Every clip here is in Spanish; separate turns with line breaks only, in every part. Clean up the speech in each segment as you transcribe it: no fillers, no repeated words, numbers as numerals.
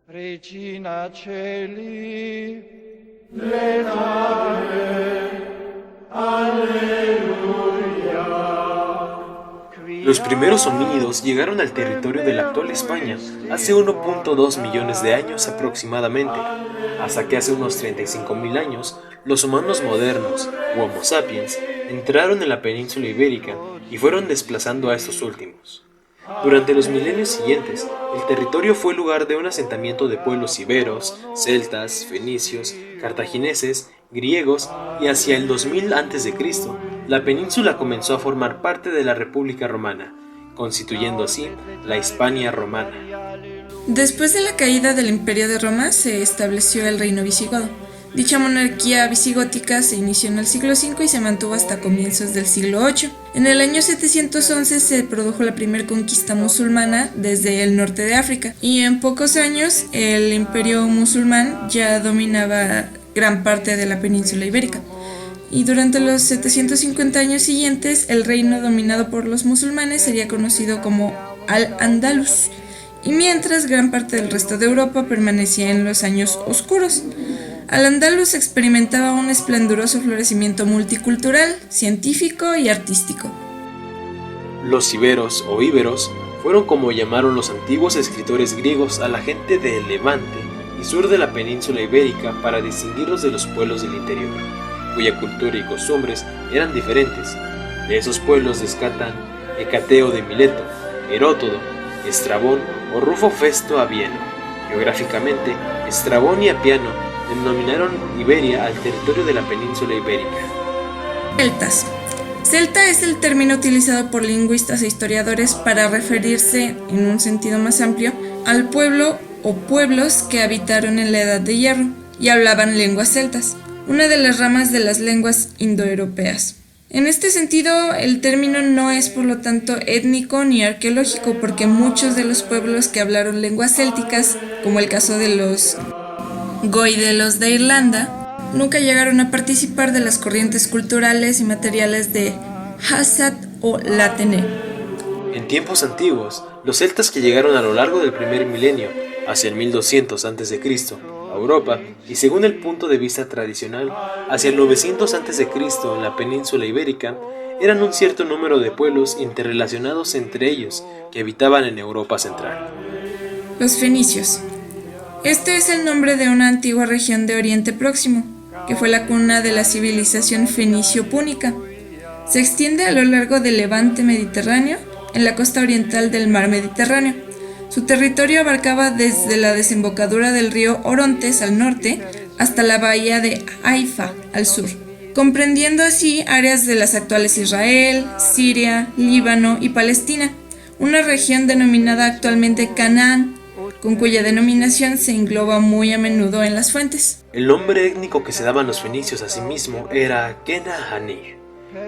Regina Celi,
Los primeros homínidos llegaron al territorio de la actual España hace 1.2 millones de años aproximadamente, hasta que hace unos 35.000 años los humanos modernos, u Homo sapiens, entraron en la península ibérica y fueron desplazando a estos últimos. Durante los milenios siguientes, el territorio fue lugar de un asentamiento de pueblos iberos, celtas, fenicios, cartagineses, griegos y hacia el 2000 a.C., la península comenzó a formar parte de la República Romana, constituyendo así la Hispania romana.
Después de la caída del Imperio de Roma se estableció el reino visigodo. Dicha monarquía visigótica se inició en el siglo V y se mantuvo hasta comienzos del siglo VIII. En el año 711 se produjo la primera conquista musulmana desde el norte de África y en pocos años el imperio musulmán ya dominaba gran parte de la península ibérica. Y durante los 750 años siguientes el reino dominado por los musulmanes sería conocido como Al-Ándalus, y mientras gran parte del resto de Europa permanecía en los años oscuros. Al-Ándalus experimentaba un esplendoroso florecimiento multicultural, científico y artístico.
Los iberos o íberos fueron como llamaron los antiguos escritores griegos a la gente del Levante y sur de la península ibérica para distinguirlos de los pueblos del interior, cuya cultura y costumbres eran diferentes. De esos pueblos descatan Hecateo de Mileto, Heródoto, Estrabón o Rufo Festo Avieno. Geográficamente, Estrabón y Apiano denominaron Iberia al territorio de la península ibérica.
Celtas. Celta es el término utilizado por lingüistas e historiadores para referirse, en un sentido más amplio, al pueblo o pueblos que habitaron en la Edad de Hierro y hablaban lenguas celtas, una de las ramas de las lenguas indoeuropeas. En este sentido, el término no es por lo tanto étnico ni arqueológico, porque muchos de los pueblos que hablaron lenguas célticas, como el caso de los goidelos de Irlanda, nunca llegaron a participar de las corrientes culturales y materiales de Hassad o Latene.
En tiempos antiguos, los celtas que llegaron a lo largo del primer milenio, hacia el 1200 a.C., a Europa, y según el punto de vista tradicional, hacia el 900 a.C. en la península ibérica, eran un cierto número de pueblos interrelacionados entre ellos que habitaban en Europa central.
Los fenicios. Este es el nombre de una antigua región de Oriente Próximo, que fue la cuna de la civilización fenicio-púnica. Se extiende a lo largo del Levante mediterráneo, en la costa oriental del mar Mediterráneo. Su territorio abarcaba desde la desembocadura del río Orontes al norte hasta la bahía de Haifa al sur, comprendiendo así áreas de las actuales Israel, Siria, Líbano y Palestina, una región denominada actualmente Canaán, con cuya denominación se engloba muy a menudo en las fuentes.
El nombre étnico que se daban los fenicios a sí mismo era Kenahani.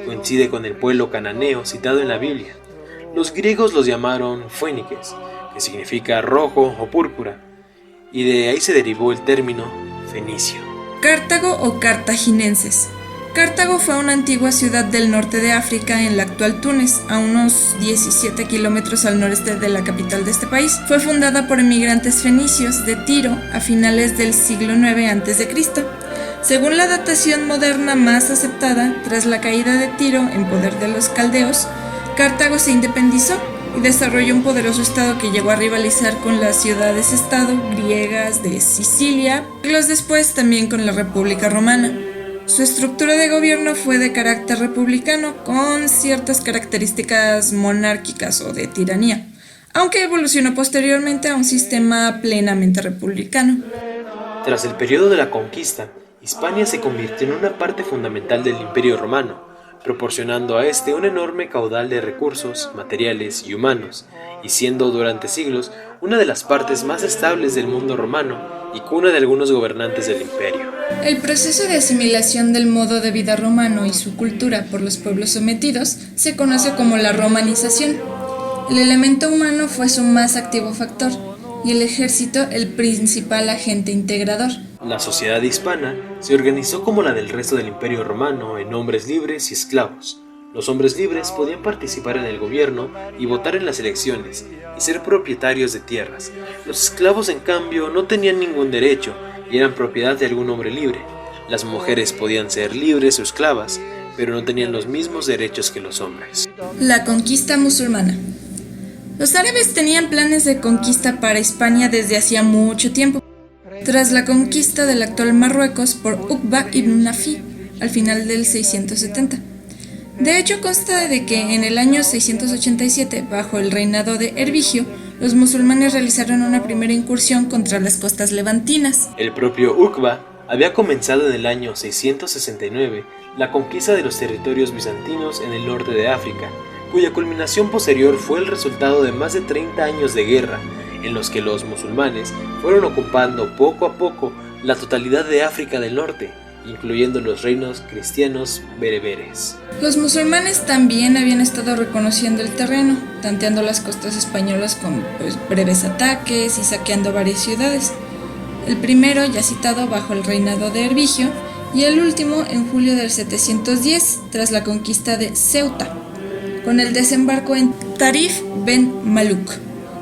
Coincide con el pueblo cananeo citado en la Biblia. Los griegos los llamaron Phoeniques, que significa rojo o púrpura, y de ahí se derivó el término fenicio.
Cartago o cartaginenses. Cartago fue una antigua ciudad del norte de África en la actual Túnez, a unos 17 kilómetros al noreste de la capital de este país. Fue fundada por emigrantes fenicios de Tiro a finales del siglo IX a.C. Según la datación moderna más aceptada, tras la caída de Tiro en poder de los caldeos, Cartago se independizó y desarrolló un poderoso estado que llegó a rivalizar con las ciudades-estado griegas de Sicilia, siglos después también con la República Romana. Su estructura de gobierno fue de carácter republicano, con ciertas características monárquicas o de tiranía, aunque evolucionó posteriormente a un sistema plenamente republicano.
Tras el periodo de la conquista, Hispania se convirtió en una parte fundamental del Imperio Romano, proporcionando a este un enorme caudal de recursos, materiales y humanos, y siendo durante siglos una de las partes más estables del mundo romano y cuna de algunos gobernantes del imperio.
El proceso de asimilación del modo de vida romano y su cultura por los pueblos sometidos se conoce como la romanización. El elemento humano fue su más activo factor y el ejército el principal agente integrador.
La sociedad hispana se organizó como la del resto del Imperio Romano en hombres libres y esclavos, Los hombres libres podían participar en el gobierno y votar en las elecciones y ser propietarios de tierras. Los esclavos, en cambio, no tenían ningún derecho y eran propiedad de algún hombre libre. Las mujeres podían ser libres o esclavas, pero no tenían los mismos derechos que los hombres.
La conquista musulmana. Los árabes tenían planes de conquista para Hispania desde hacía mucho tiempo, tras la conquista del actual Marruecos por Uqba ibn Nafi al final del 670. De hecho, consta de que en el año 687, bajo el reinado de Hervigio, los musulmanes realizaron una primera incursión contra las costas levantinas.
El propio Uqba había comenzado en el año 669 la conquista de los territorios bizantinos en el norte de África, cuya culminación posterior fue el resultado de más de 30 años de guerra, en los que los musulmanes fueron ocupando poco a poco la totalidad de África del Norte, incluyendo los reinos cristianos bereberes.
Los musulmanes también habían estado reconociendo el terreno, tanteando las costas españolas con breves ataques y saqueando varias ciudades. El primero ya citado bajo el reinado de Hervigio y el último en julio del 710 tras la conquista de Ceuta, con el desembarco en Tarif ben Maluk,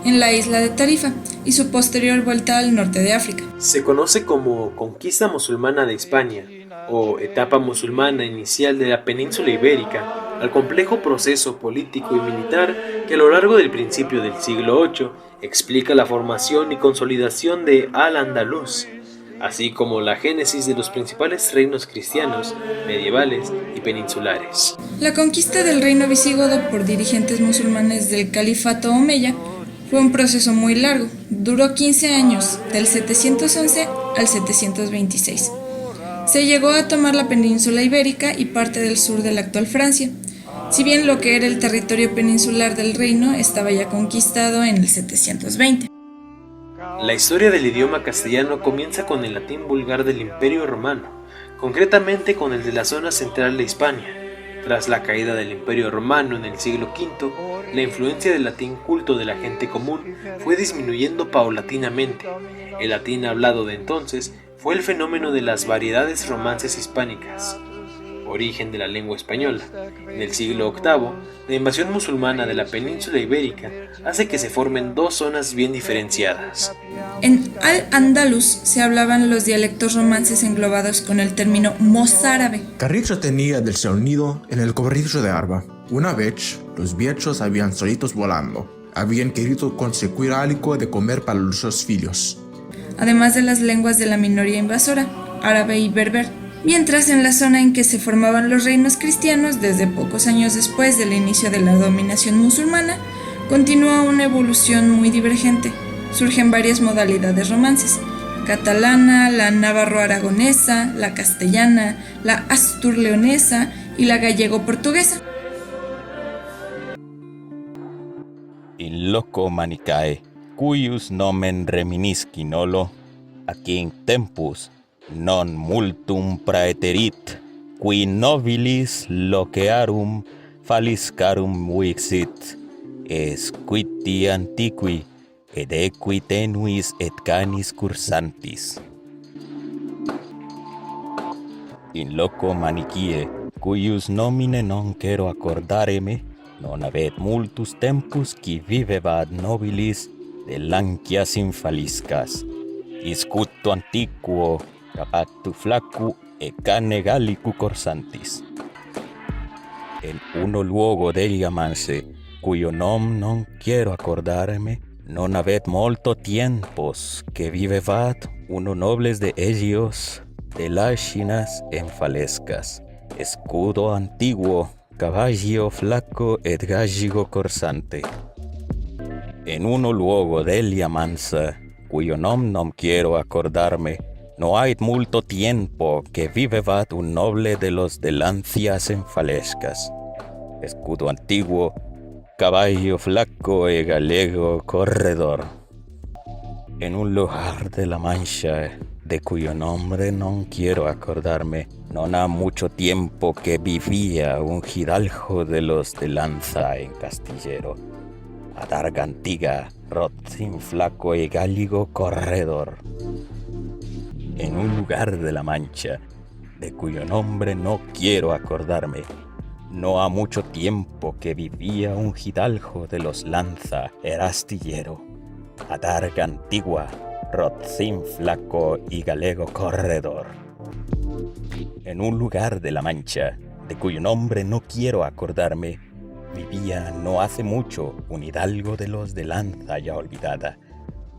en la isla de Tarifa, y su posterior vuelta al norte de África.
Se conoce como Conquista Musulmana de Hispania, o etapa musulmana inicial de la península ibérica, al complejo proceso político y militar que a lo largo del principio del siglo VIII explica la formación y consolidación de Al-Andalus, así como la génesis de los principales reinos cristianos, medievales y peninsulares.
La conquista del reino visigodo por dirigentes musulmanes del califato omeya fue un proceso muy largo, duró 15 años, del 711 al 726. Se llegó a tomar la península ibérica y parte del sur de la actual Francia, si bien lo que era el territorio peninsular del reino estaba ya conquistado en el 720.
La historia del idioma castellano comienza con el latín vulgar del Imperio Romano, concretamente con el de la zona central de Hispania. Tras la caída del Imperio Romano en el siglo V, la influencia del latín culto de la gente común fue disminuyendo paulatinamente. El latín hablado de entonces fue el fenómeno de las variedades romances hispánicas, origen de la lengua española. En el siglo VIII, la invasión musulmana de la península ibérica hace que se formen dos zonas bien diferenciadas.
En Al-Andalus se hablaban los dialectos romances englobados con el término mozárabe.
Carrizo tenía del sonido en el corrillo de Arba. Una vez, los bichos habían solitos volando. Habían querido conseguir algo de comer para los sus hijos.
Además de las lenguas de la minoría invasora, árabe y berber. Mientras en la zona en que se formaban los reinos cristianos, desde pocos años después del inicio de la dominación musulmana, continúa una evolución muy divergente. Surgen varias modalidades romances: catalana, la navarro-aragonesa, la castellana, la astur-leonesa y la gallego-portuguesa.
In loco manicae, cuius nomen reminisci nolo, ac in tempus non multum praeterit, qui nobilis locearum faliscarum vixit, esquiti antiqui, ed equi tenuis et canis cursantis. In loco manicie, cuius nomine non quero accordareme, non avet multus tempus qui vivebat nobilis de lancias infaliscas, iscuto antiquo, capactu flacu e cane gallicu corsantis. En uno luogo degli amanse, cuyo nom non quiero accordarme, non avet molto tiempos que vivevat uno nobles de ellos, de lachinas enfalescas, escudo antiguo, caballo flaco et galligo corsante. En uno luogo degli amansa, cuyo nom non quiero accordarme, no hay multo tiempo que vivevat un noble de los de lancias enfalescas, escudo antiguo, caballo flaco e gallego corredor. En un lugar de la Mancha, de cuyo nombre non quiero acordarme, non ha mucho tiempo que vivía un hidalgo de los de lanza en castillero, adarga antiga, rotzin flaco e gallego corredor. En un lugar de la Mancha, de cuyo nombre no quiero acordarme, No ha mucho tiempo que vivía un hidalgo de los Lanza, era astillero, adarga antigua, rocín flaco y galego corredor. En un lugar de la Mancha, de cuyo nombre no quiero acordarme, vivía no hace mucho un hidalgo de los de lanza ya olvidada,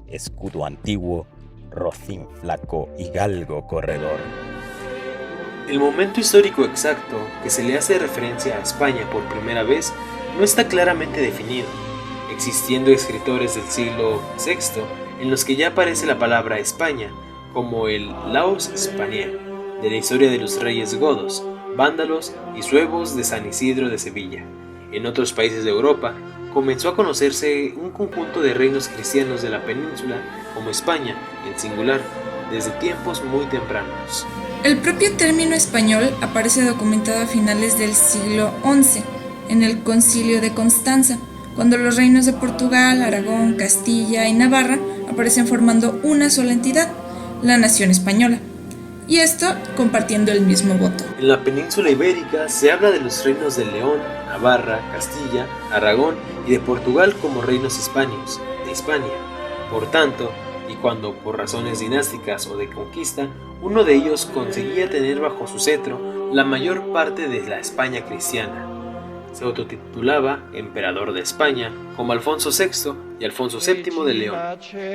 escudo antiguo, rocín flaco y galgo corredor.
El momento histórico exacto que se le hace referencia a España por primera vez no está claramente definido, existiendo escritores del siglo VI en los que ya aparece la palabra España, como el Laus Hispaniae, de la historia de los reyes godos, vándalos y suevos de San Isidro de Sevilla. En otros países de Europa comenzó a conocerse un conjunto de reinos cristianos de la península como España, en singular, desde tiempos muy tempranos.
El propio término español aparece documentado a finales del siglo XI, en el Concilio de Constanza, cuando los reinos de Portugal, Aragón, Castilla y Navarra aparecen formando una sola entidad, la nación española, y esto compartiendo el mismo voto.
En la península ibérica se habla de los reinos de León, Navarra, Castilla, Aragón y de Portugal como reinos hispánicos de Hispania. Por tanto, y cuando por razones dinásticas o de conquista, uno de ellos conseguía tener bajo su cetro la mayor parte de la España cristiana, se autotitulaba emperador de España, como Alfonso VI y Alfonso VII de León.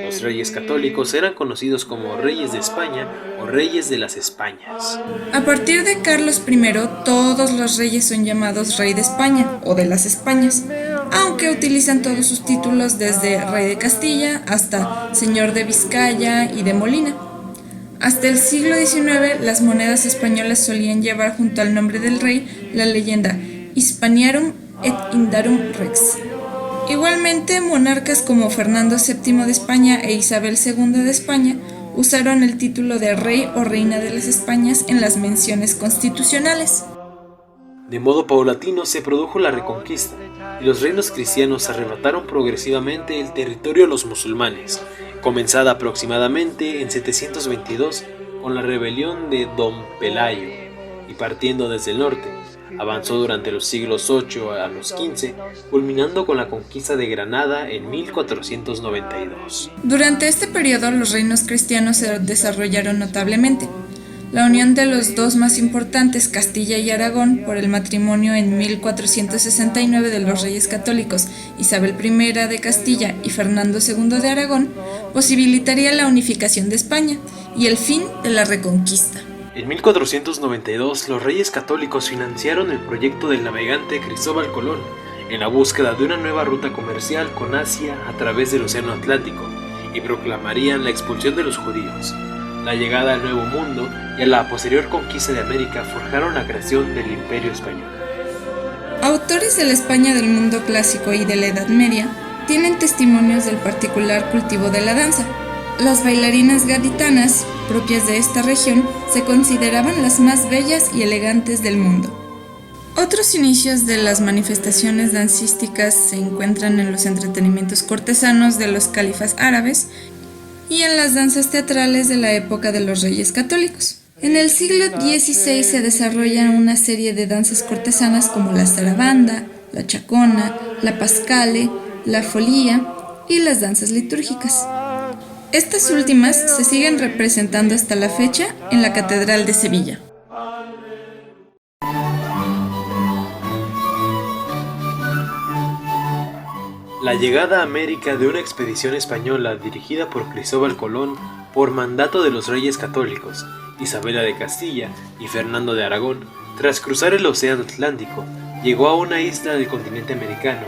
Los reyes católicos eran conocidos como reyes de España o reyes de las Españas.
A partir de Carlos I, todos los reyes son llamados rey de España o de las Españas, aunque utilizan todos sus títulos desde rey de Castilla hasta señor de Vizcaya y de Molina. Hasta el siglo XIX, las monedas españolas solían llevar junto al nombre del rey la leyenda Hispaniarum et Indarum Rex. Igualmente, monarcas como Fernando VII de España e Isabel II de España usaron el título de rey o reina de las Españas en las menciones constitucionales.
De modo paulatino se produjo la Reconquista, y los reinos cristianos arrebataron progresivamente el territorio a los musulmanes, comenzada aproximadamente en 722 con la rebelión de Don Pelayo, y partiendo desde el norte, avanzó durante los siglos VIII a los XV, culminando con la conquista de Granada en 1492.
Durante este periodo, los reinos cristianos se desarrollaron notablemente. La unión de los dos más importantes, Castilla y Aragón, por el matrimonio en 1469 de los reyes católicos Isabel I de Castilla y Fernando II de Aragón, posibilitaría la unificación de España y el fin de la Reconquista.
En 1492, los reyes católicos financiaron el proyecto del navegante Cristóbal Colón en la búsqueda de una nueva ruta comercial con Asia a través del Océano Atlántico y proclamarían la expulsión de los judíos. La llegada al Nuevo Mundo y a la posterior conquista de América forjaron la creación del Imperio Español.
Autores de la España del mundo clásico y de la Edad Media tienen testimonios del particular cultivo de la danza. Las bailarinas gaditanas, propias de esta región, se consideraban las más bellas y elegantes del mundo. Otros inicios de las manifestaciones dancísticas se encuentran en los entretenimientos cortesanos de los califas árabes y en las danzas teatrales de la época de los reyes católicos. En el siglo XVI se desarrollan una serie de danzas cortesanas como la zarabanda, la chacona, la pascale, la folía y las danzas litúrgicas. Estas últimas se siguen representando hasta la fecha en la Catedral de Sevilla.
La llegada a América de una expedición española dirigida por Cristóbal Colón por mandato de los reyes católicos, Isabela de Castilla y Fernando de Aragón, tras cruzar el Océano Atlántico, llegó a una isla del continente americano,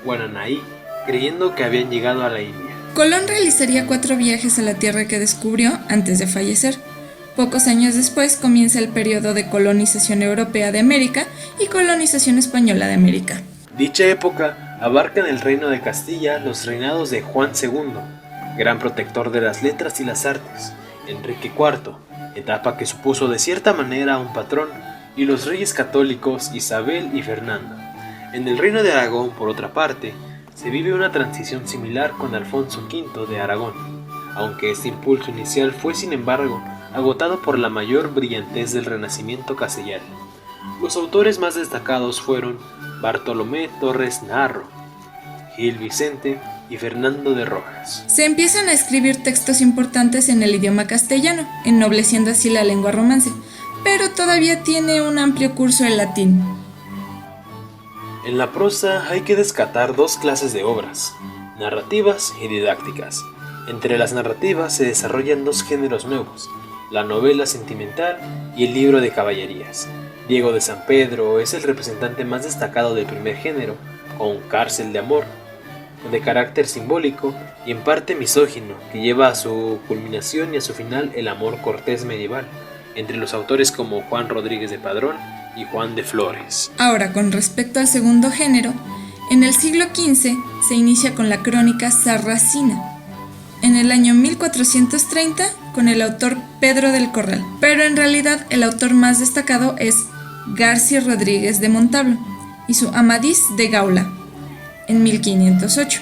Guananaí, creyendo que habían llegado a la India.
Colón realizaría 4 viajes a la tierra que descubrió antes de fallecer. Pocos años después comienza el periodo de colonización europea de América y colonización española de América.
Dicha época abarca en el reino de Castilla los reinados de Juan II, gran protector de las letras y las artes, Enrique IV, etapa que supuso de cierta manera un patrón, y los reyes católicos Isabel y Fernando. En el reino de Aragón, por otra parte, se vive una transición similar con Alfonso V de Aragón, aunque este impulso inicial fue sin embargo agotado por la mayor brillantez del Renacimiento castellano. Los autores más destacados fueron Bartolomé Torres Narro, Gil Vicente y Fernando de Rojas.
Se empiezan a escribir textos importantes en el idioma castellano, ennobleciendo así la lengua romance, pero todavía tiene un amplio curso el latín.
En la prosa hay que descartar dos clases de obras, narrativas y didácticas. Entre las narrativas se desarrollan dos géneros nuevos, la novela sentimental y el libro de caballerías. Diego de San Pedro es el representante más destacado del primer género, con Cárcel de Amor, de carácter simbólico y en parte misógino, que lleva a su culminación y a su final el amor cortés medieval, entre los autores como Juan Rodríguez de Padrón y Juan de Flores.
Ahora, con respecto al segundo género, en el siglo XV se inicia con la crónica sarracina, en el año 1430 con el autor Pedro del Corral, pero en realidad el autor más destacado es Garci Rodríguez de Montalvo y su Amadís de Gaula, en 1508.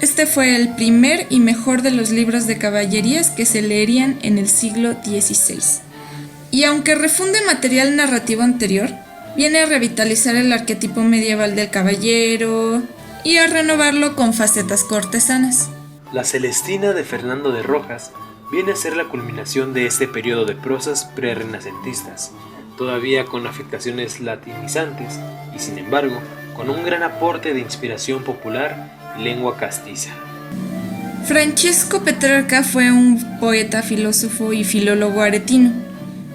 Este fue el primer y mejor de los libros de caballerías que se leerían en el siglo XVI. Y aunque refunde material narrativo anterior, viene a revitalizar el arquetipo medieval del caballero y a renovarlo con facetas cortesanas.
La Celestina de Fernando de Rojas viene a ser la culminación de este periodo de prosas prerrenacentistas, todavía con afectaciones latinizantes y sin embargo con un gran aporte de inspiración popular y lengua castiza.
Francesco Petrarca fue un poeta, filósofo y filólogo aretino.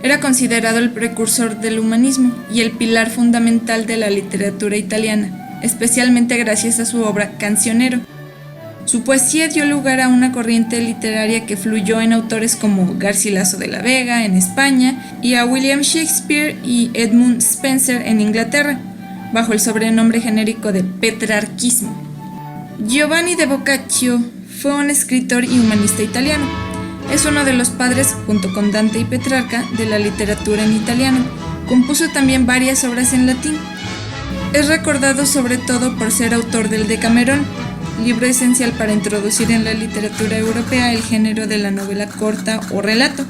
Era considerado el precursor del humanismo y el pilar fundamental de la literatura italiana, especialmente gracias a su obra Cancionero. Su poesía dio lugar a una corriente literaria que fluyó en autores como Garcilaso de la Vega en España y a William Shakespeare y Edmund Spenser en Inglaterra, bajo el sobrenombre genérico de petrarquismo. Giovanni de Boccaccio fue un escritor y humanista italiano. Es uno de los padres, junto con Dante y Petrarca, de la literatura en italiano. Compuso también varias obras en latín. Es recordado sobre todo por ser autor del Decamerón, libro esencial para introducir en la literatura europea el género de la novela corta o relato,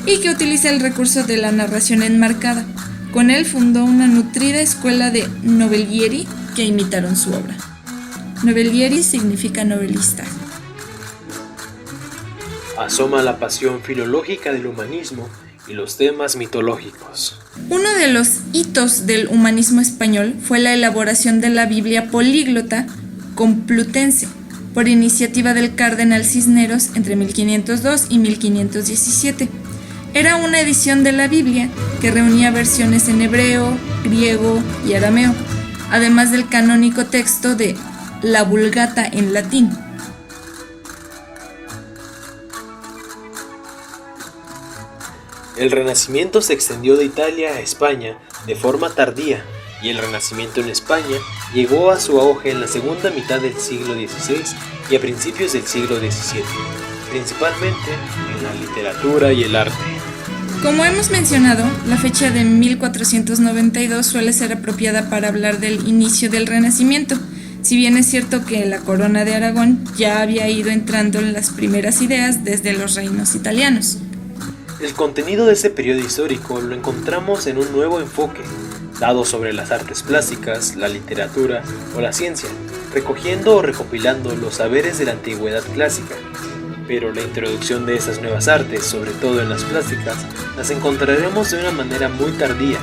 y que utiliza el recurso de la narración enmarcada. Con él fundó una nutrida escuela de novellieri que imitaron su obra. Novellieri significa novelista.
Asoma la pasión filológica del humanismo y los temas mitológicos.
Uno de los hitos del humanismo español fue la elaboración de la Biblia políglota complutense, por iniciativa del cardenal Cisneros entre 1502 y 1517. Era una edición de la Biblia que reunía versiones en hebreo, griego y arameo, además del canónico texto de la Vulgata en latín.
El Renacimiento se extendió de Italia a España de forma tardía, y el Renacimiento en España llegó a su auge en la segunda mitad del siglo XVI y a principios del siglo XVII, principalmente en la literatura y el arte.
Como hemos mencionado, la fecha de 1492 suele ser apropiada para hablar del inicio del Renacimiento, si bien es cierto que la corona de Aragón ya había ido entrando en las primeras ideas desde los reinos italianos.
El contenido de ese periodo histórico lo encontramos en un nuevo enfoque, dado sobre las artes plásticas, la literatura o la ciencia, recogiendo o recopilando los saberes de la antigüedad clásica. Pero la introducción de esas nuevas artes, sobre todo en las plásticas, las encontraremos de una manera muy tardía,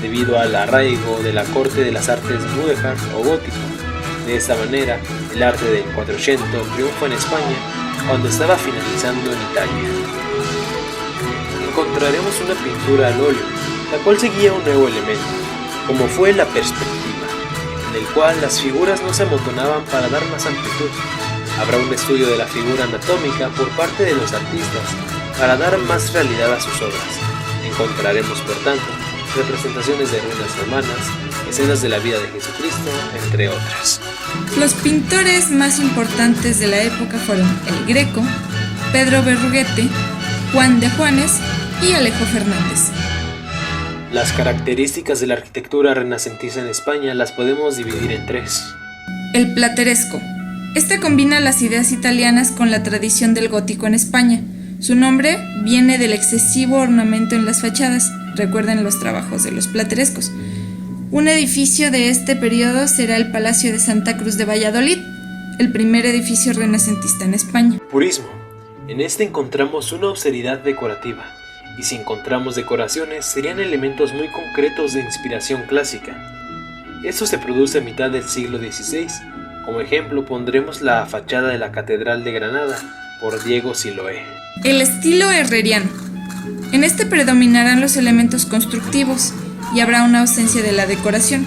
debido al arraigo de la corte de las artes mudéjar o gótico. De esta manera, el arte del Quattrocento triunfa en España cuando estaba finalizando en Italia. Encontraremos una pintura al óleo, la cual seguía un nuevo elemento, como fue la perspectiva, en el cual las figuras no se amontonaban para dar más amplitud. Habrá un estudio de la figura anatómica por parte de los artistas para dar más realidad a sus obras. Encontraremos, por tanto, representaciones de ruinas romanas, escenas de la vida de Jesucristo, entre otras.
Los pintores más importantes de la época fueron el Greco, Pedro Berruguete, Juan de Juanes y Alejo Fernández.
Las características de la arquitectura renacentista en España las podemos dividir en tres.
El plateresco. Este combina las ideas italianas con la tradición del gótico en España. Su nombre viene del excesivo ornamento en las fachadas, recuerden los trabajos de los platerescos. Un edificio de este periodo será el Palacio de Santa Cruz de Valladolid, el primer edificio renacentista en España.
Purismo. En este encontramos una austeridad decorativa, y si encontramos decoraciones serían elementos muy concretos de inspiración clásica. Esto se produce a mitad del siglo XVI. Como ejemplo pondremos la fachada de la Catedral de Granada por Diego Siloé.
El estilo herreriano. En este predominarán los elementos constructivos y habrá una ausencia de la decoración.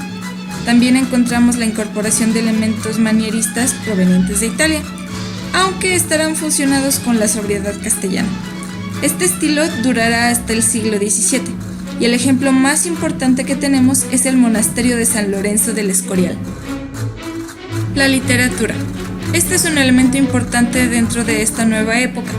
También encontramos la incorporación de elementos manieristas provenientes de Italia, aunque estarán fusionados con la sobriedad castellana. Este estilo durará hasta el siglo XVII, y el ejemplo más importante que tenemos es el monasterio de San Lorenzo del Escorial. La literatura. Este es un elemento importante dentro de esta nueva época,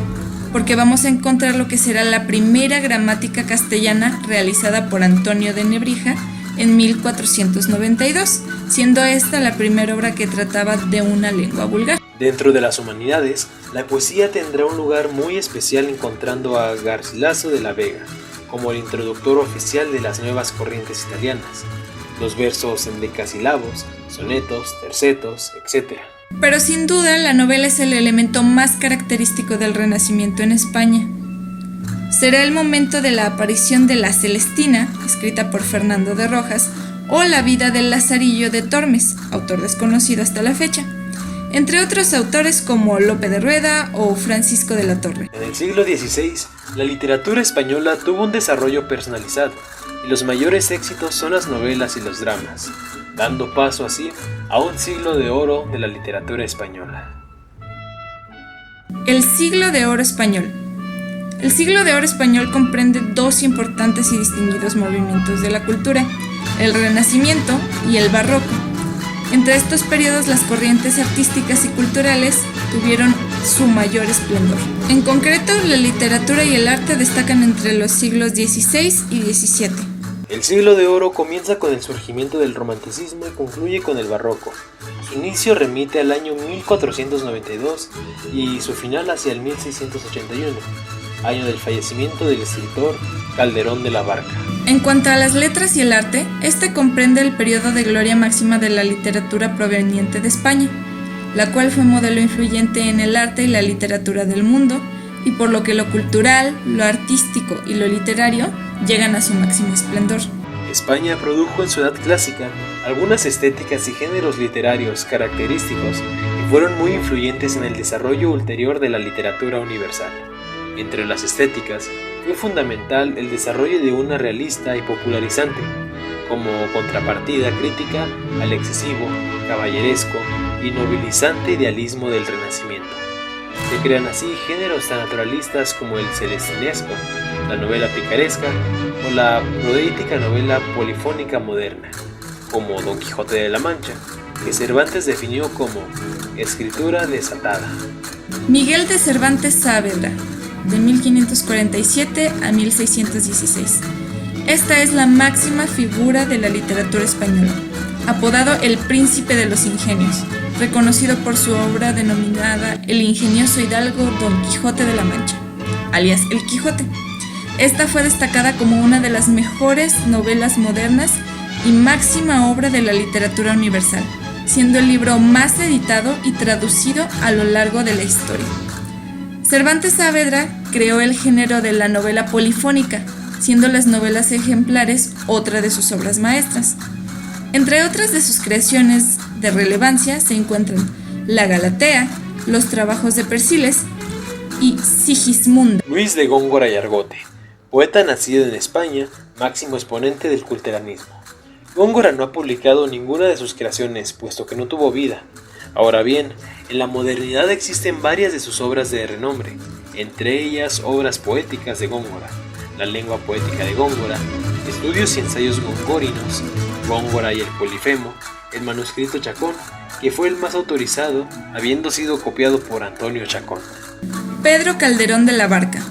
porque vamos a encontrar lo que será la primera gramática castellana realizada por Antonio de Nebrija en 1492, siendo esta la primera obra que trataba de una lengua vulgar.
Dentro de las humanidades, la poesía tendrá un lugar muy especial, encontrando a Garcilaso de la Vega como el introductor oficial de las nuevas corrientes italianas, los versos en decasílabos, sonetos, tercetos, etc.
Pero sin duda la novela es el elemento más característico del Renacimiento en España. Será el momento de la aparición de La Celestina, escrita por Fernando de Rojas, o La vida del Lazarillo de Tormes, autor desconocido hasta la fecha, entre otros autores como Lope de Rueda o Francisco de la Torre.
En el siglo XVI, la literatura española tuvo un desarrollo personalizado, y los mayores éxitos son las novelas y los dramas, dando paso así a un siglo de oro de la literatura española.
El siglo de oro español. El siglo de oro español comprende dos importantes y distinguidos movimientos de la cultura, el Renacimiento y el Barroco. Entre estos periodos las corrientes artísticas y culturales tuvieron su mayor esplendor. En concreto, la literatura y el arte destacan entre los siglos XVI y XVII.
El siglo de oro comienza con el surgimiento del romanticismo y concluye con el barroco. Su inicio remite al año 1492 y su final hacia el 1681, año del fallecimiento del escritor Calderón de la Barca.
En cuanto a las letras y el arte, este comprende el periodo de gloria máxima de la literatura proveniente de España, la cual fue modelo influyente en el arte y la literatura del mundo, y por lo que lo cultural, lo artístico y lo literario llegan a su máximo esplendor.
España produjo en su edad clásica algunas estéticas y géneros literarios característicos que fueron muy influyentes en el desarrollo ulterior de la literatura universal. Entre las estéticas fue fundamental el desarrollo de una realista y popularizante, como contrapartida crítica al excesivo, caballeresco y nobilizante idealismo del Renacimiento. Se crean así géneros tan naturalistas como el celestinesco, la novela picaresca o la proeítica novela polifónica moderna, como Don Quijote de la Mancha, que Cervantes definió como escritura desatada.
Miguel de Cervantes Saavedra, de 1547 a 1616. Esta es la máxima figura de la literatura española, apodado el Príncipe de los Ingenios, reconocido por su obra denominada El ingenioso hidalgo Don Quijote de la Mancha, alias El Quijote. Esta fue destacada como una de las mejores novelas modernas y máxima obra de la literatura universal, siendo el libro más editado y traducido a lo largo de la historia. Cervantes Saavedra creó el género de la novela polifónica, siendo las novelas ejemplares otra de sus obras maestras. Entre otras de sus creaciones de relevancia se encuentran La Galatea, Los trabajos de Persiles y Sigismunda.
Luis de Góngora y Argote, poeta nacido en España, máximo exponente del culteranismo. Góngora no ha publicado ninguna de sus creaciones, puesto que no tuvo vida. Ahora bien, en la modernidad existen varias de sus obras de renombre, entre ellas obras poéticas de Góngora, la lengua poética de Góngora, estudios y ensayos gongórinos, Góngora y el Polifemo, el manuscrito Chacón, que fue el más autorizado, habiendo sido copiado por Antonio Chacón.
Pedro Calderón de la Barca,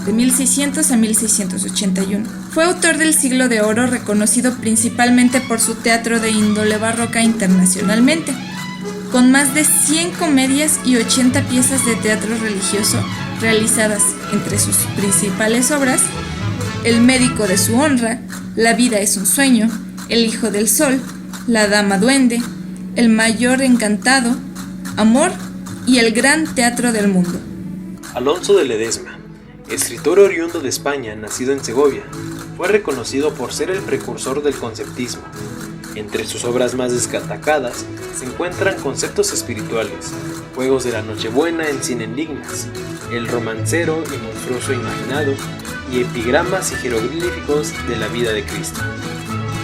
de 1600 a 1681. Fue autor del Siglo de Oro, reconocido principalmente por su teatro de índole barroca internacionalmente. con más de 100 comedias y 80 piezas de teatro religioso realizadas. Entre sus principales obras: El médico de su honra, La vida es un sueño, El hijo del sol, La dama duende, El mayor encantado, Amor y El gran teatro del mundo.
Alonso de Ledesma, escritor oriundo de España, nacido en Segovia, fue reconocido por ser el precursor del conceptismo. Entre sus obras más destacadas se encuentran Conceptos espirituales, Juegos de la Nochebuena en 100 enigmas, El romancero y monstruoso imaginado y epigramas y jeroglíficos de la vida de Cristo.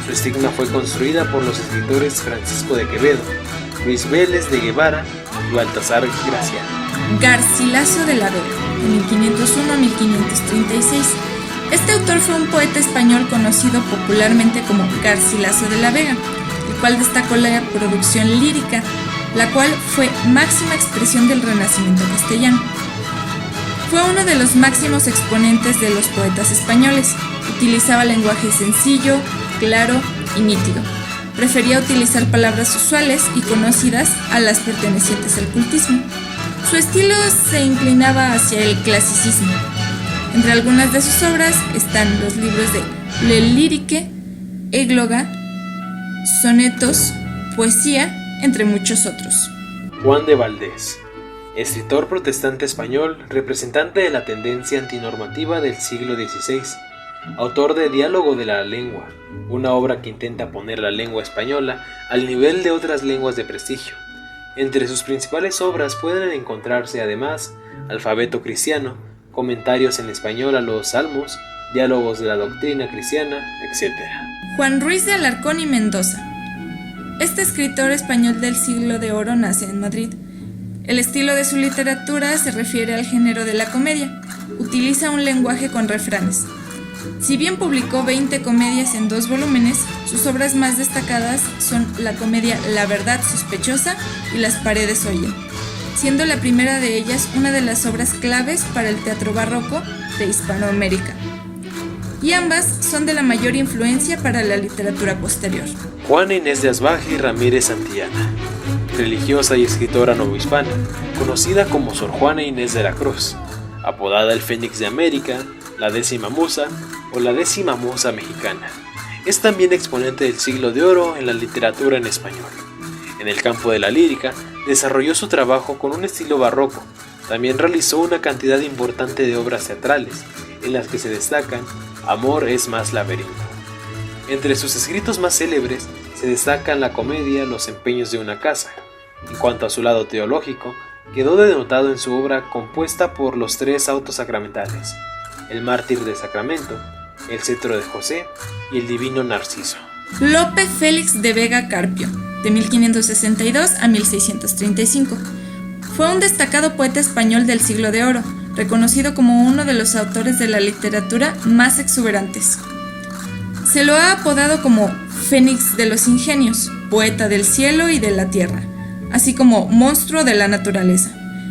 Su estigma fue construida por los escritores Francisco de Quevedo, Luis Vélez de Guevara y Baltasar Gracián.
Garcilaso de la Vega, de 1501 a 1536. Este autor fue un poeta español conocido popularmente como Garcilaso de la Vega, el cual destacó la producción lírica, la cual fue máxima expresión del Renacimiento castellano. Fue uno de los máximos exponentes de los poetas españoles. Utilizaba lenguaje sencillo, claro y nítido. Prefería utilizar palabras usuales y conocidas a las pertenecientes al cultismo. Su estilo se inclinaba hacia el clasicismo. Entre algunas de sus obras están los libros de Le Lyrique, Égloga, sonetos, poesía, entre muchos otros.
Juan de Valdés, escritor protestante español, representante de la tendencia antinormativa del siglo XVI, autor de Diálogo de la lengua, una obra que intenta poner la lengua española al nivel de otras lenguas de prestigio. Entre sus principales obras pueden encontrarse además Alfabeto cristiano, comentarios en español a los salmos, diálogos de la doctrina cristiana, etc.
Juan Ruiz de Alarcón y Mendoza. Este escritor español del siglo de oro nace en Madrid. El estilo de su literatura se refiere al género de la comedia. Utiliza un lenguaje con refranes. Si bien publicó 20 comedias en 2 volúmenes, sus obras más destacadas son la comedia La verdad sospechosa y Las paredes oyen, siendo la primera de ellas una de las obras claves para el teatro barroco de Hispanoamérica, y ambas son de la mayor influencia para la literatura posterior.
Juana Inés de Asbaje y Ramírez Santillana, religiosa y escritora novohispana, conocida como Sor Juana Inés de la Cruz, apodada el Fénix de América, la décima musa o la décima musa mexicana. Es también exponente del siglo de oro en la literatura en español. En el campo de la lírica, desarrolló su trabajo con un estilo barroco. También realizó una cantidad importante de obras teatrales, en las que se destacan Amor es más laberinto. Entre sus escritos más célebres se destacan la comedia Los empeños de una casa. En cuanto a su lado teológico, quedó denotado en su obra compuesta por los 3 autos sacramentales, El mártir de Sacramento, El cetro de José y El divino Narciso.
Lope Félix de Vega Carpio, de 1562 a 1635. Fue un destacado poeta español del siglo de oro, reconocido como uno de los autores de la literatura más exuberantes. Se lo ha apodado como Fénix de los ingenios, poeta del cielo y de la tierra, así como monstruo de la naturaleza.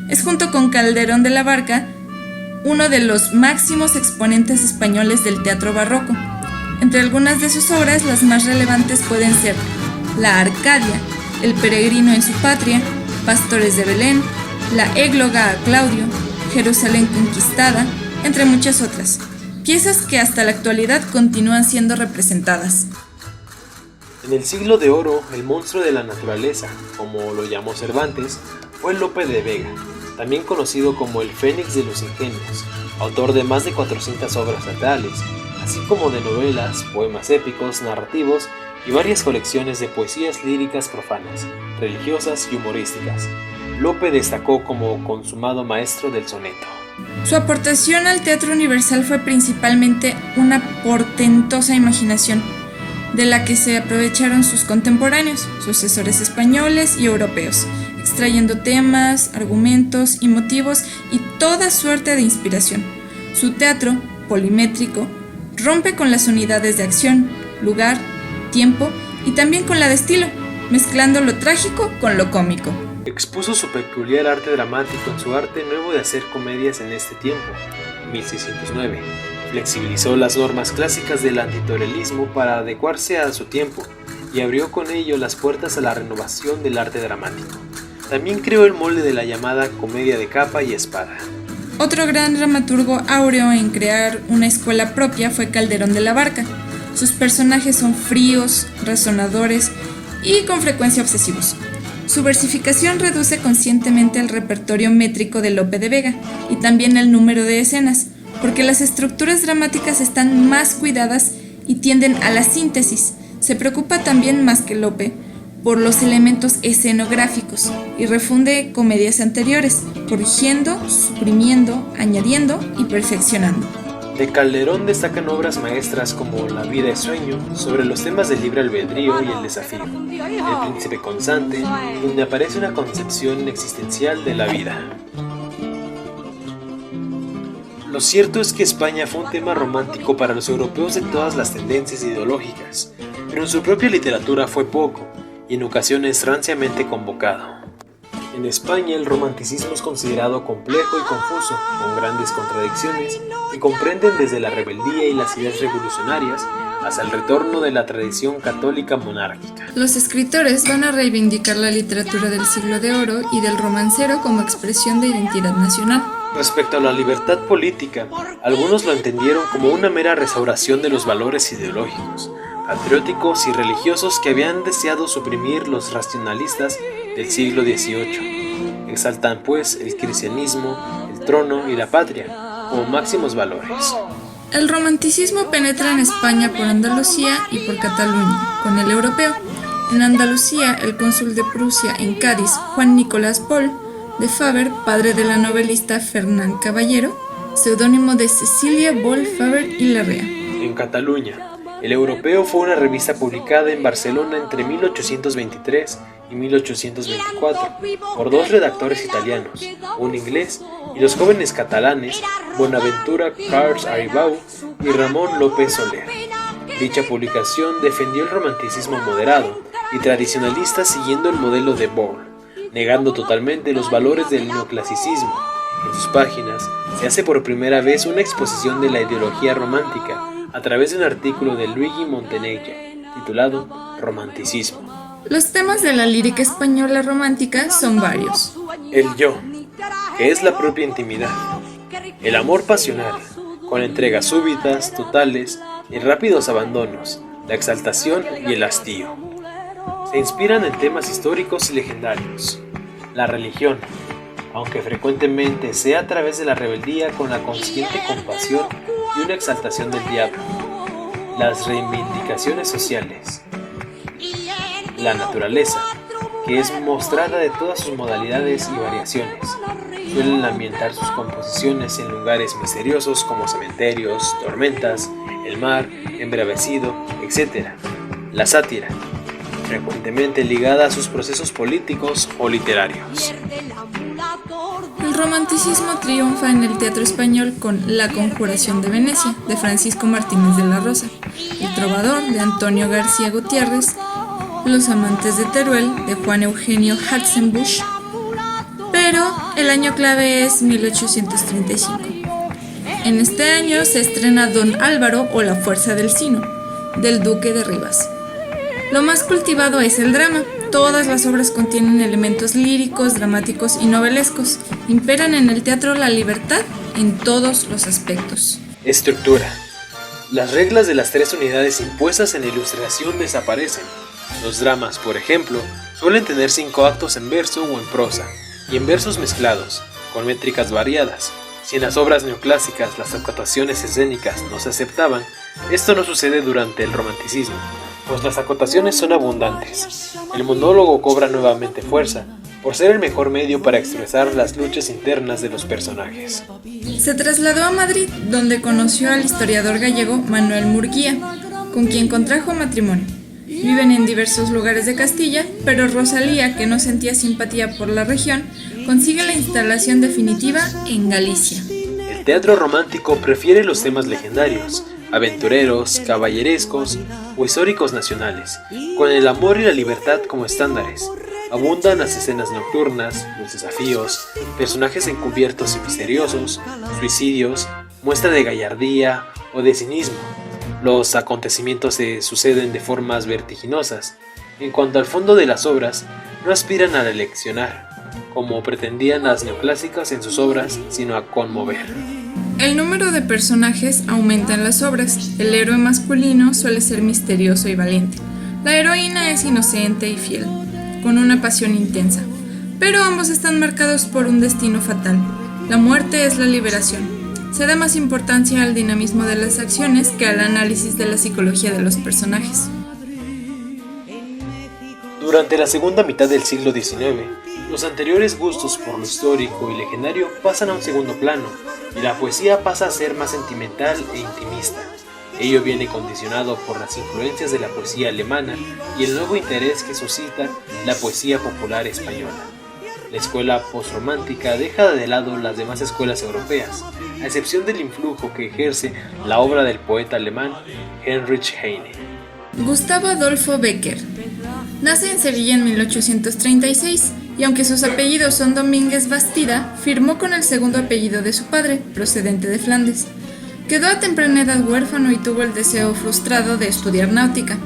Es, junto con Calderón de la Barca, uno de los máximos exponentes españoles del teatro barroco. Entre algunas de sus obras, las más relevantes pueden ser La Arcadia, El peregrino en su patria, Pastores de Belén, La égloga a Claudio, Jerusalén conquistada, entre muchas otras, piezas que hasta la actualidad continúan siendo representadas.
En el siglo de oro, el monstruo de la naturaleza, como lo llamó Cervantes, fue Lope de Vega, también conocido como el Fénix de los ingenios, autor de más de 400 obras teatrales, así como de novelas, poemas épicos, narrativos y varias colecciones de poesías líricas profanas, religiosas y humorísticas. Lope destacó como consumado maestro del soneto.
Su aportación al teatro universal fue principalmente una portentosa imaginación, de la que se aprovecharon sus contemporáneos, sucesores españoles y europeos, extrayendo temas, argumentos y motivos y toda suerte de inspiración. Su teatro, polimétrico, rompe con las unidades de acción, lugar, tiempo y también con la de estilo, mezclando lo trágico con lo cómico.
Expuso su peculiar arte dramático en su arte nuevo de hacer comedias en este tiempo, 1609. Flexibilizó las normas clásicas del antitorialismo para adecuarse a su tiempo y abrió con ello las puertas a la renovación del arte dramático. También creó el molde de la llamada comedia de capa y espada.
Otro gran dramaturgo áureo en crear una escuela propia fue Calderón de la Barca. Sus personajes son fríos, razonadores y con frecuencia obsesivos. Su versificación reduce conscientemente el repertorio métrico de Lope de Vega y también el número de escenas, porque las estructuras dramáticas están más cuidadas y tienden a la síntesis. Se preocupa también más que Lope por los elementos escenográficos y refunde comedias anteriores, corrigiendo, suprimiendo, añadiendo y perfeccionando.
De Calderón destacan obras maestras como La vida es sueño, sobre los temas del libre albedrío y el desafío, El príncipe constante, donde aparece una concepción existencial de la vida. Lo cierto es que España fue un tema romántico para los europeos de todas las tendencias ideológicas, pero en su propia literatura fue poco, y en ocasiones ranciamente convocado. En España el romanticismo es considerado complejo y confuso, con grandes contradicciones que comprenden desde la rebeldía y las ideas revolucionarias hasta el retorno de la tradición católica monárquica.
Los escritores van a reivindicar la literatura del siglo de oro y del romancero como expresión de identidad nacional.
Respecto a la libertad política, algunos lo entendieron como una mera restauración de los valores ideológicos, patrióticos y religiosos que habían deseado suprimir los racionalistas del siglo XVIII. Exaltan pues el cristianismo, el trono y la patria como máximos valores.
El romanticismo penetra en España por Andalucía y por Cataluña, con el europeo. En Andalucía, el cónsul de Prusia en Cádiz, Juan Nicolás Paul de Faber, padre de la novelista Fernán Caballero, seudónimo de Cecilia Boll Faber y Larrea.
En Cataluña, El Europeo fue una revista publicada en Barcelona entre 1823 y 1824 por dos redactores italianos, un inglés y los jóvenes catalanes Bonaventura Carls Aribau y Ramón López Soler. Dicha publicación defendió el romanticismo moderado y tradicionalista siguiendo el modelo de Boll, negando totalmente los valores del neoclasicismo. En sus páginas se hace por primera vez una exposición de la ideología romántica a través de un artículo de Luigi Montenegro, titulado Romanticismo.
Los temas de la lírica española romántica son varios.
El yo, que es la propia intimidad. El amor pasional, con entregas súbitas, totales y rápidos abandonos, la exaltación y el hastío. Se inspiran en temas históricos y legendarios. La religión, aunque frecuentemente sea a través de la rebeldía con la consciente compasión y una exaltación del diablo. Las reivindicaciones sociales. La naturaleza, que es mostrada de todas sus modalidades y variaciones. Suelen ambientar sus composiciones en lugares misteriosos como cementerios, tormentas, el mar, embravecido, etc. La sátira, frecuentemente ligada a sus procesos políticos o literarios.
El romanticismo triunfa en el teatro español con La conjuración de Venecia, de Francisco Martínez de la Rosa, El trovador, de Antonio García Gutiérrez, Los amantes de Teruel, de Juan Eugenio Hartzenbusch, pero el año clave es 1835. En este año se estrena Don Álvaro o La fuerza del Sino, del Duque de Rivas. Lo más cultivado es el drama. Todas las obras contienen elementos líricos, dramáticos y novelescos. Imperan en el teatro la libertad en todos los aspectos.
Estructura. Las reglas de las tres unidades impuestas en la ilustración desaparecen. Los dramas, por ejemplo, suelen tener 5 actos en verso o en prosa, y en versos mezclados, con métricas variadas. Si en las obras neoclásicas las acotaciones escénicas no se aceptaban, esto no sucede durante el romanticismo, pues las acotaciones son abundantes. El monólogo cobra nuevamente fuerza, por ser el mejor medio para expresar las luchas internas de los personajes.
Se trasladó a Madrid, donde conoció al historiador gallego Manuel Murguía, con quien contrajo matrimonio. Viven en diversos lugares de Castilla, pero Rosalía, que no sentía simpatía por la región, consigue la instalación definitiva en Galicia.
El teatro romántico prefiere los temas legendarios, aventureros, caballerescos o históricos nacionales, con el amor y la libertad como estándares. Abundan las escenas nocturnas, los desafíos, personajes encubiertos y misteriosos, suicidios, muestra de gallardía o de cinismo. Los acontecimientos se suceden de formas vertiginosas. En cuanto al fondo de las obras, no aspiran a leccionar, como pretendían las neoclásicas en sus obras, sino a conmover.
El número de personajes aumenta en las obras. El héroe masculino suele ser misterioso y valiente. La heroína es inocente y fiel, con una pasión intensa. Pero ambos están marcados por un destino fatal. La muerte es la liberación. Se da más importancia al dinamismo de las acciones que al análisis de la psicología de los personajes.
Durante la segunda mitad del siglo XIX, los anteriores gustos por lo histórico y legendario pasan a un segundo plano, y la poesía pasa a ser más sentimental e intimista. Ello viene condicionado por las influencias de la poesía alemana y el nuevo interés que suscita la poesía popular española. La escuela postromántica deja de lado las demás escuelas europeas, a excepción del influjo que ejerce la obra del poeta alemán Heinrich Heine.
Gustavo Adolfo Becker nace en Sevilla en 1836 y aunque sus apellidos son Domínguez Bastida, firmó con el segundo apellido de su padre, procedente de Flandes. Quedó a temprana edad huérfano y tuvo el deseo frustrado de estudiar náutica,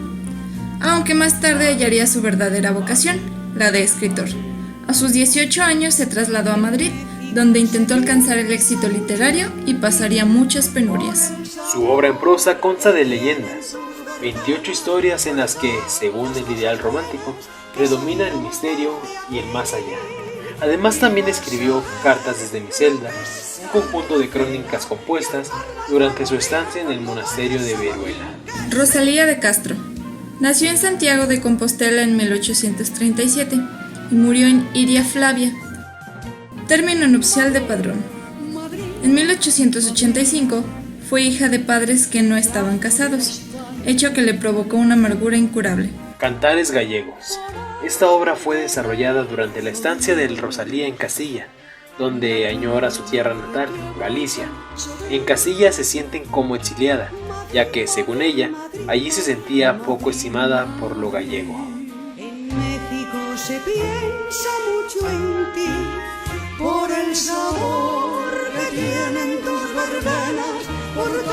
aunque más tarde hallaría su verdadera vocación, la de escritor. A sus 18 años se trasladó a Madrid, donde intentó alcanzar el éxito literario y pasaría muchas penurias.
Su obra en prosa consta de leyendas, 28 historias en las que, según el ideal romántico, predomina el misterio y el más allá. Además también escribió Cartas desde mi celda, un conjunto de crónicas compuestas durante su estancia en el monasterio de Veruela.
Rosalía de Castro nació en Santiago de Compostela en 1837 y murió en Iria Flavia, término nupcial de Padrón. En 1885 fue hija de padres que no estaban casados, hecho que le provocó una amargura incurable.
Cantares gallegos. Esta obra fue desarrollada durante la estancia de Rosalía en Castilla, donde añora su tierra natal, Galicia. En Castilla se sienten como exiliada, ya que, según ella, allí se sentía poco estimada por lo gallego.
En México se piensa mucho en ti, por el sabor que tienen tus verbenas, por